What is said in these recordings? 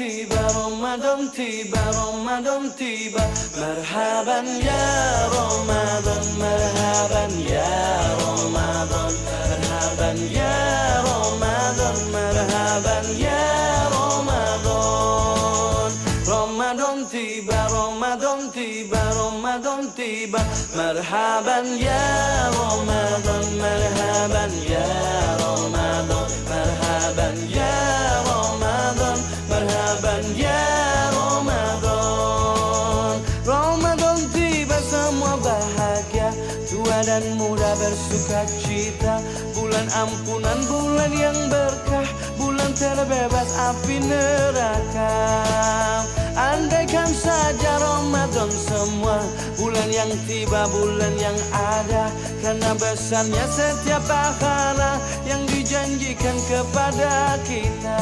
tiba, Ramadan tiba, Ramadan tiba. Marhaban ya Ramadan, marhaban ya Ramadan, marhaban ya Ramadan, marhaban ya Ramadan. Ramadan tiba, Ramadan tiba, Ramadan tiba. Marhaban ya Ramadan, marhaban ya Ramadan, marhaban ya Ramadan, marhaban ya Ramadan. Ramadan tiba, semua bahagia, tua dan muda bersuka cita. Bulan ampunan, bulan yang berkah, bulan terbebas api neraka. Andaikan saja Ramadan semua, bulan yang tiba, bulan yang ada, karena besarnya setiap pahala yang dijanjikan kepada kita.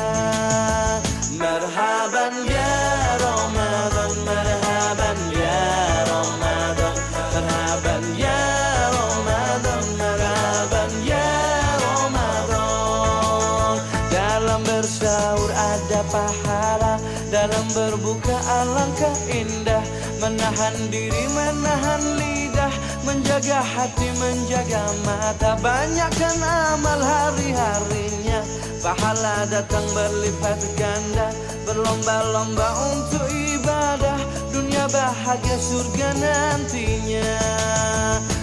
Marhaban ya Ramadan, marhaban ya Ramadan, marhaban ya Ramadan, marhaban ya Ramadan. Dalam bersahur ada pahala, dalam berbuka alangkah indah. Menahan diri, menahan lidah, menjaga hati, menjaga mata. Banyakkan amal hari-harinya, pahala datang berlipat ganda. Berlomba-lomba untuk ibadah, dunia bahagia, surga nantinya.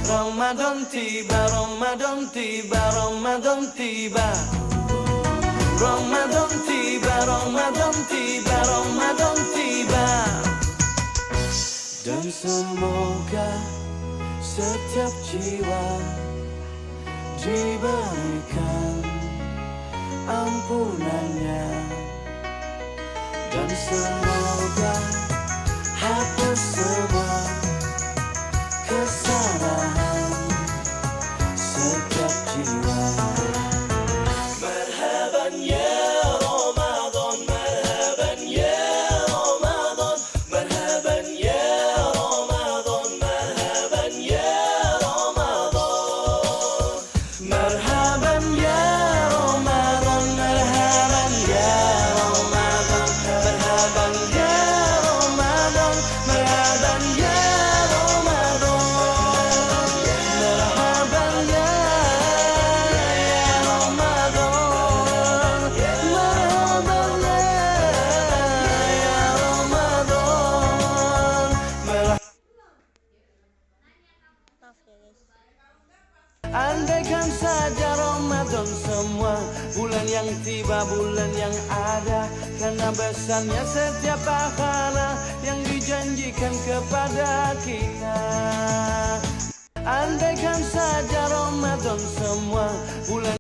Ramadan tiba, Ramadan tiba, Ramadan tiba. Ramadan tiba, Ramadan tiba, Ramadan tiba. Dan semoga setiap jiwa diberikan ampunannya, dan semoga hapus semua kesalahan setiap jiwa. Andaikan saja Ramadan semua, bulan yang tiba, bulan yang ada, karena besarnya setiap pahala yang dijanjikan kepada kita. Andaikan saja Ramadan semua, bulan